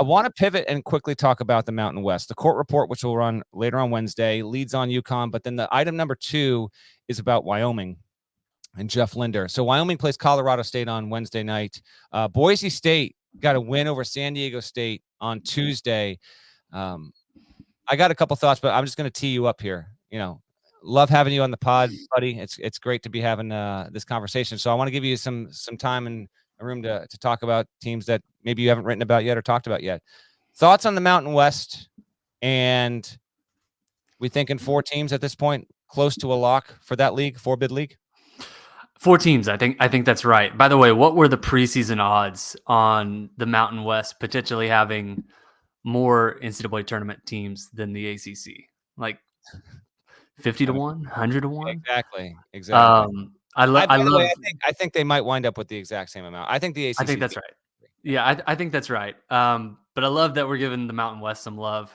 I want to pivot and quickly talk about the Mountain West. The court report, which will run later on Wednesday, leads on UConn, but then the item number 2 is about Wyoming and Jeff Linder. So Wyoming plays Colorado State on Wednesday night. Boise State got a win over San Diego State on Tuesday. I got a couple thoughts, but I'm just going to tee you up here. Love having you on the pod, buddy. It's great to be having this conversation. So I want to give you some time and a room to talk about teams that maybe you haven't written about yet or talked about yet. Thoughts on the Mountain West, and we thinking 4 teams at this point, close to a lock for that league, 4-bid league? 4 teams. I think that's right. By the way, what were the preseason odds on the Mountain West potentially having more NCAA tournament teams than the ACC? Like 50 to 1, 100 to 1? Exactly. I think they might wind up with the exact same amount. I think the ACC. I think that's right. Yeah, I think that's right. But I love that we're giving the Mountain West some love.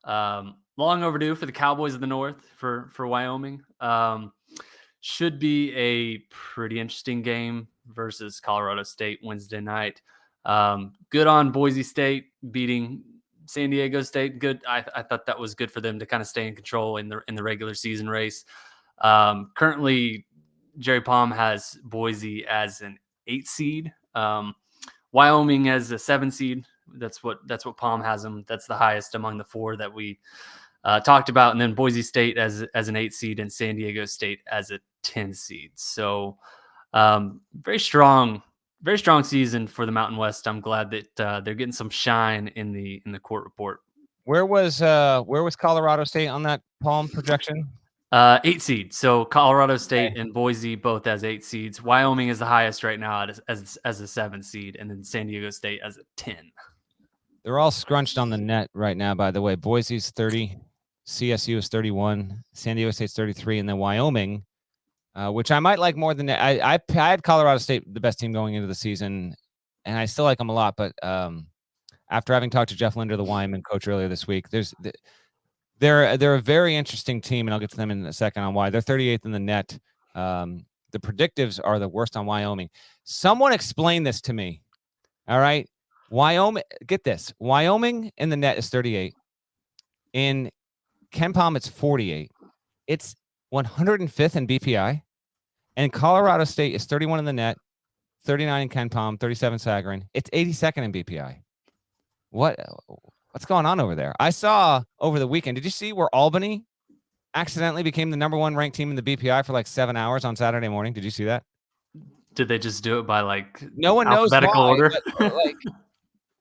Long overdue for the Cowboys of the North for Wyoming. Should be a pretty interesting game versus Colorado State Wednesday night. Good on Boise State beating San Diego State. Good. I thought that was good for them to kind of stay in control in the regular season race. Currently, Jerry Palm has Boise as an 8 seed. Wyoming as a 7 seed. That's what Palm has them. That's the highest among the 4 that we talked about. And then Boise State as an 8 seed and San Diego State as a 10 seed. So very strong season for the Mountain West. I'm glad that they're getting some shine in the court report. Where was Colorado State on that Palm projection? 8 seed. So Colorado State and Boise both as 8 seeds. Wyoming is the highest right now as a 7 seed, and then San Diego State as a 10. They're all scrunched on the net right now, by the way. Boise's 30, CSU is 31, San Diego State's 33, and then Wyoming, which I might like more than that. I had Colorado State the best team going into the season, and I still like them a lot. But after having talked to Jeff Linder, the Wyoming coach, earlier this week, they're a very interesting team, and I'll get to them in a second on why. They're 38th in the net. The predictives are the worst on Wyoming. Someone explain this to me. All right. Wyoming, get this. Wyoming in the net is 38. In KenPom, it's 48. It's 105th in BPI. And Colorado State is 31 in the net, 39 in KenPom, 37 Sagarin. It's 82nd in BPI. What's going on over there? I saw over the weekend. Did you see where Albany accidentally became the number 1 ranked team in the BPI for like 7 hours on Saturday morning? Did you see that? Did they just do it by no one knows alphabetical order? But,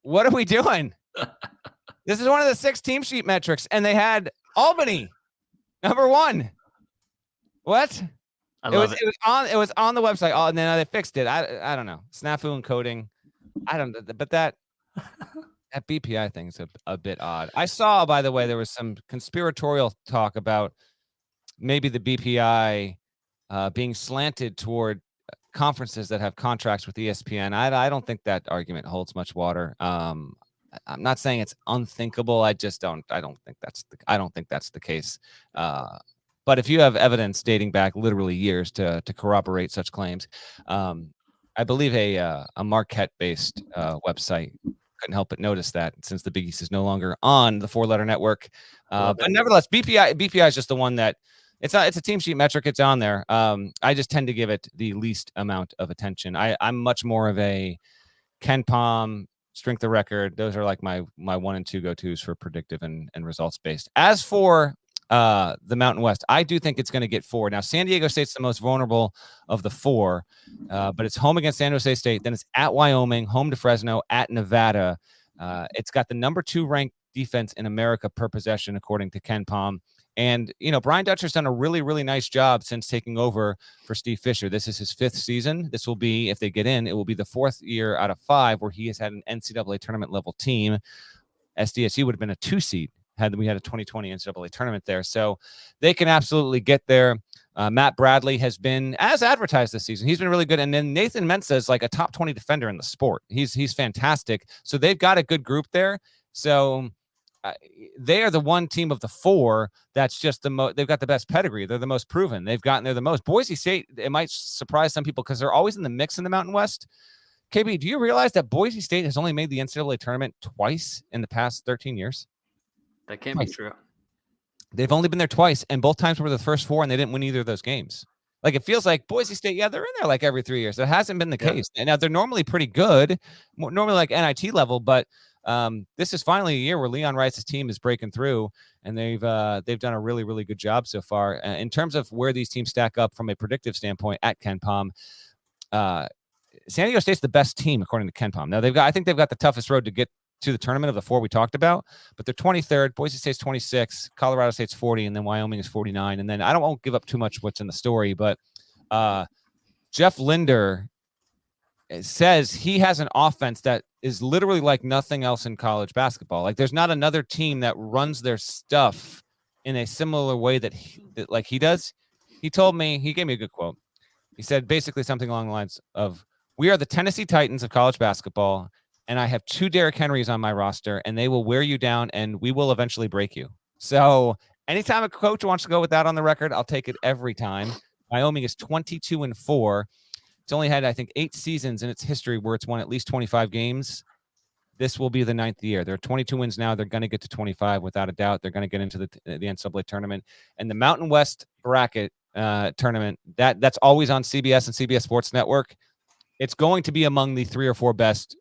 what are we doing? This is one of the 6 team sheet metrics, and they had Albany number 1. What? It was on the website. Oh, and then they fixed it. I don't know. Snafu encoding. I don't. But that BPI thing is a bit odd. I saw, by the way, there was some conspiratorial talk about maybe the BPI being slanted toward conferences that have contracts with ESPN. I don't think that argument holds much water. I'm not saying it's unthinkable. I don't think that's the case. But if you have evidence dating back literally years to corroborate such claims, I believe a Marquette-based website couldn't help but notice that, since the Big East is no longer on the 4-letter network. But nevertheless, BPI is just the one that it's a team sheet metric. It's on there. I just tend to give it the least amount of attention. I'm much more of a KenPom, strength of record. Those are like my 1 and 2 go-tos for predictive and results based. As for the Mountain West, I do think it's going to get 4. Now, San Diego State's the most vulnerable of the 4, but it's home against San Jose State. Then it's at Wyoming, home to Fresno, at Nevada. It's got the number 2 ranked defense in America per possession, according to KenPom. And, Brian Dutcher's done a really, really nice job since taking over for Steve Fisher. This is his 5th season. This will be, if they get in, it will be the 4th year out of 5 where he has had an NCAA tournament level team. SDSU would have been a 2 seed had we had a 2020 NCAA tournament there. So they can absolutely get there. Matt Bradley has been, as advertised this season, he's been really good. And then Nathan Mensah is like a top 20 defender in the sport. He's fantastic. So they've got a good group there. So they are the one team of the 4 that's just they've got the best pedigree. They're the most proven. They've gotten there the most. Boise State, it might surprise some people because they're always in the mix in the Mountain West. KB, do you realize that Boise State has only made the NCAA tournament twice in the past 13 years? That can't be true. They've only been there twice, and both times were the first four, and they didn't win either of those games. Like, it feels like Boise State, yeah, they're in there like every 3 years. That hasn't been the case. And now they're normally pretty good, normally like NIT level, but this is finally a year where Leon Rice's team is breaking through, and they've done a really, really good job so far. In terms of where these teams stack up from a predictive standpoint at KenPom, San Diego State's the best team according to KenPom. Now I think they've got the toughest road to get to the tournament of the four we talked about, but they're 23rd. Boise State's 26, Colorado State's 40, and then Wyoming is 49. And then I won't give up too much what's in the story, but Jeff Linder says he has an offense that is literally like nothing else in college basketball. Like, there's not another team that runs their stuff in a similar way that he does. He told me, he gave me a good quote. He said basically something along the lines of, "We are the Tennessee Titans of college basketball, and I have 2 Derrick Henrys on my roster, and they will wear you down, and we will eventually break you." So anytime a coach wants to go with that on the record, I'll take it every time. Wyoming is 22-4. It's only had, I think, 8 seasons in its history where it's won at least 25 games. This will be the 9th year. They're 22 wins now. They're going to get to 25 without a doubt. They're going to get into the NCAA tournament. And the Mountain West bracket tournament, that's always on CBS and CBS Sports Network. It's going to be among the 3 or 4 best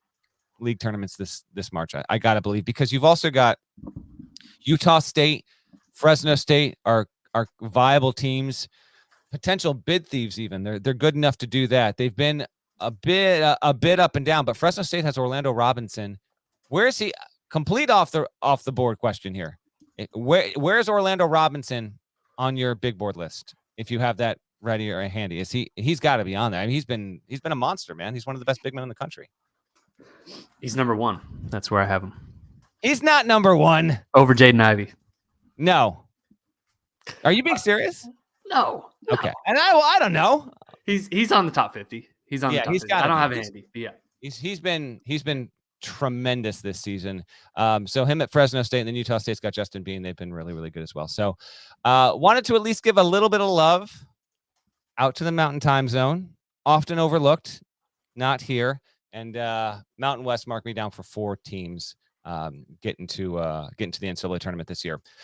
league tournaments this March. I got to believe, because you've also got Utah State, Fresno State are viable teams, potential bid thieves even. They're good enough to do that. They've been a bit up and down, but Fresno State has Orlando Robinson. Where is he? Complete off the board question here. Where's Orlando Robinson on your big board list? If you have that ready or handy, he's got to be on there. I mean, he's been a monster, man. He's one of the best big men in the country. He's number 1. That's where I have him. He's not number 1 over Jaden Ivey. No. Are you being serious? No. Okay. And I don't know. He's on the top 50. He's on the top 50. I don't have it handy. But yeah. He's been tremendous this season. So him at Fresno State, and then Utah State's got Justin Bean. They've been really, really good as well. So wanted to at least give a little bit of love out to the Mountain Time Zone. Often overlooked, not here. And Mountain West, mark me down for 4 teams getting to the NCAA tournament this year.